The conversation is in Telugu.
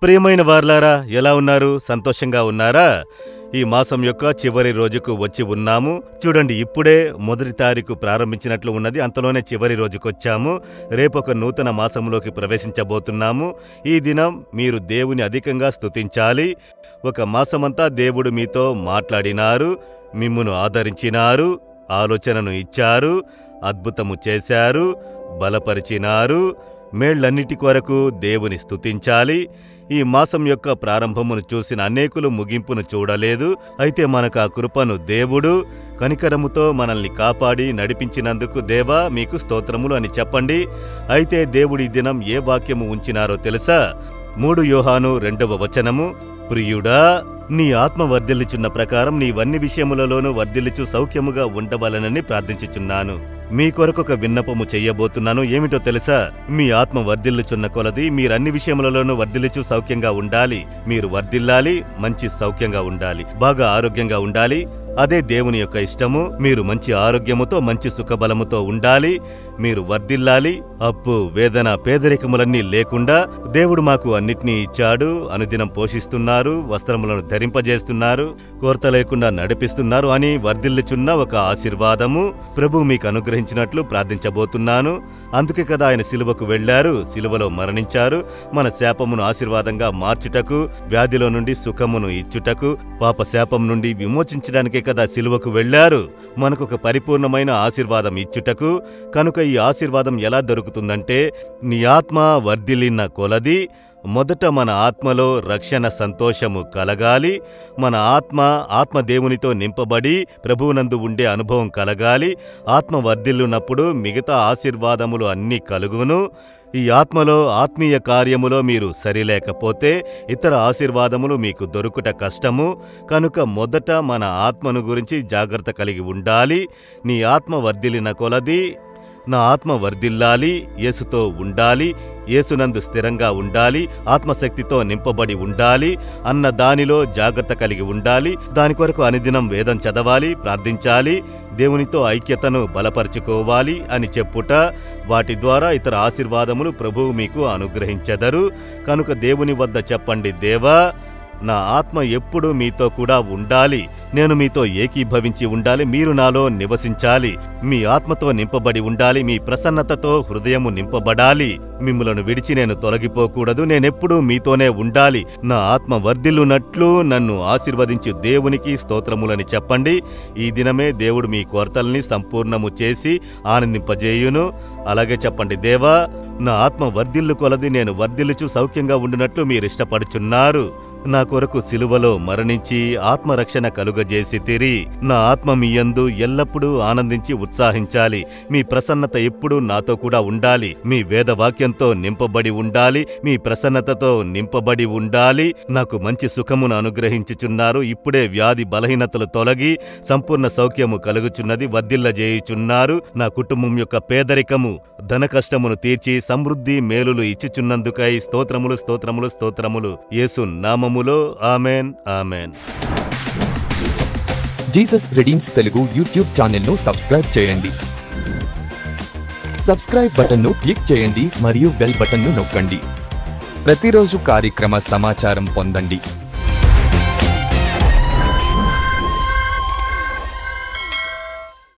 ప్రియమైన వారలారా, ఎలా ఉన్నారు? సంతోషంగా ఉన్నారా? ఈ మాసం యొక్క చివరి రోజుకు వచ్చి ఉన్నాము. చూడండి, ఇప్పుడే మొదటి తారీఖు ప్రారంభించినట్లు ఉన్నది. అంతలోనే చివరి రోజుకొచ్చాము. రేపొక నూతన మాసంలోకి ప్రవేశించబోతున్నాము. ఈ దినం మీరు దేవుని అధికంగా స్తుతించాలి. ఒక మాసమంతా దేవుడు మీతో మాట్లాడినారు, మిమ్మును ఆదరించినారు, ఆలోచనను ఇచ్చారు, అద్భుతము చేశారు, బలపరిచినారు. మేళ్లన్నిటి కొరకు దేవుని స్తుతించాలి. ఈ మాసం యొక్క ప్రారంభమును చూసిన అనేకులు ముగింపును చూడలేదు. అయితే మనకు ఆ కృపను దేవుడు కనికరముతో మనల్ని కాపాడి నడిపించినందుకు దేవా మీకు స్తోత్రములు అని చెప్పండి. అయితే దేవుడి దినం ఏ వాక్యము ఉంచినారో తెలుసా? 3 యోహాను 2వ వచనము, ప్రియుడా, నీ ఆత్మ వర్ధిల్లుచున్న ప్రకారం నీవన్ని విషయములలోనూ వర్ధిల్లుచు సౌఖ్యముగా ఉండవలనని ప్రార్థించుచున్నాను. మీ కొరకొక విన్నపము చెయ్యబోతున్నాను. ఏమిటో తెలుసా? మీ ఆత్మ వర్ధిల్లుచున్న కొలది మీరన్ని విషయములలోనూ వర్ధిల్లుచు సౌఖ్యంగా ఉండాలి. మీరు వర్ధిల్లాలి, మంచి సౌఖ్యంగా ఉండాలి, బాగా ఆరోగ్యంగా ఉండాలి. అదే దేవుని యొక్క ఇష్టము. మీరు మంచి ఆరోగ్యముతో, మంచి సుఖబలముతో ఉండాలి. మీరు వర్ధిల్లాలి. అప్పు, వేదన, పేదరికములన్నీ లేకుండా దేవుడు మాకు అన్నిటినీ ఇచ్చాడు. అనుదినం పోషిస్తున్నారు, వస్త్రములను ధరింపజేస్తున్నారు, కొరత లేకుండా నడిపిస్తున్నారు అని వర్ధిల్లుచున్న ఒక ఆశీర్వాదము ప్రభు మీకు అనుగ్రహించినట్లు ప్రార్థించబోతున్నాను. అందుకే కదా ఆయన సిలువకు వెళ్లారు, సిలువలో మరణించారు. మన శాపమును ఆశీర్వాదంగా మార్చుటకు, వ్యాధిలో నుండి సుఖమును ఇచ్చుటకు, పాప శాపం నుండి విమోచించడానికే కదా సిలువకు వెళ్లారు. మనకొక పరిపూర్ణమైన ఆశీర్వాదం ఇచ్చుటకు. కనుక ఈ ఆశీర్వాదం ఎలా దొరుకుతుందంటే, నీ ఆత్మ వర్ధిల్లిన కొలది మొదట మన ఆత్మలో రక్షణ సంతోషము కలగాలి. మన ఆత్మ దేవునితో నింపబడి ప్రభువునందు ఉండే అనుభవం కలగాలి. ఆత్మ వర్ధిల్లునప్పుడు మిగతా ఆశీర్వాదములు అన్నీ కలుగును. ఈ ఆత్మలో, ఆత్మీయ కార్యములో మీరు సరిలేకపోతే ఇతర ఆశీర్వాదములు మీకు దొరుకుట కష్టము. కనుక మొదట మన ఆత్మను గురించి జాగ్రత్త కలిగి ఉండాలి. నీ ఆత్మ వర్ధిల్లిన కొలది నా ఆత్మ వర్ధిల్లాలి, యేసుతో ఉండాలి, యేసునందు స్థిరంగా ఉండాలి, ఆత్మశక్తితో నింపబడి ఉండాలి అన్న దానిలో జాగ్రత్త కలిగి ఉండాలి. దాని కొరకు అనుదినం వేదం చదవాలి, ప్రార్థించాలి, దేవునితో ఐక్యతను బలపరుచుకోవాలి అని చెప్పుట. వాటి ద్వారా ఇతర ఆశీర్వాదములు ప్రభువు మీకు అనుగ్రహించెదరు. కనుక దేవుని వద్ద చెప్పండి, దేవా, నా ఆత్మ ఎప్పుడూ మీతో కూడా ఉండాలి. నేను మీతో ఏకీభవించి ఉండాలి. మీరు నాలో నివసించాలి. మీ ఆత్మతో నింపబడి ఉండాలి. మీ ప్రసన్నతతో హృదయము నింపబడాలి. మిమ్ములను విడిచి నేను తొలగిపోకూడదు. నేనెప్పుడూ మీతోనే ఉండాలి. నా ఆత్మ వర్ధిల్లునట్లు నన్ను ఆశీర్వదించు దేవునికి స్తోత్రములని చెప్పండి. ఈ దినమే దేవుడు మీ కొరతల్ని సంపూర్ణము చేసి ఆనందింపజేయును. అలాగే చెప్పండి, దేవా, నా ఆత్మ వర్ధిల్లు కొలది నేను వర్ధిల్లుచు సౌఖ్యంగా ఉండునట్లు మీరిష్టపడుచున్నారు. నా కొరకు సిలువలో మరణించి ఆత్మరక్షణ కలుగజేసితిరి. నా ఆత్మ మీ యందు ఎల్లప్పుడూ ఆనందించి ఉత్సాహించాలి. మీ ప్రసన్నత ఎప్పుడూ నాతో కూడా ఉండాలి. మీ వేదవాక్యంతో నింపబడి ఉండాలి. మీ ప్రసన్నతతో నింపబడి ఉండాలి. నాకు మంచి సుఖమును అనుగ్రహించుచున్నారు. ఇప్పుడే వ్యాధి బలహీనతలు తొలగి సంపూర్ణ సౌఖ్యము కలుగుచున్నది. వర్ధిల్లజేయుచున్నారు. నా కుటుంబం యొక్క పేదరికము, ధన కష్టమును తీర్చి సమృద్ధి మేలులు ఇచ్చుచున్నందుకై స్తోత్రములు, స్తోత్రములు, స్తోత్రములు. యేసు నామములో amen, amen. Jesus redeems Telugu YouTube ఛానల్ను సబ్స్క్రైబ్ చేయండి. సబ్స్క్రైబ్ బటన్ను క్లిక్ చేయండి మరియు బెల్ బటన్ను నొక్కండి. ప్రతిరోజు కార్యక్రమ సమాచారం పొందండి.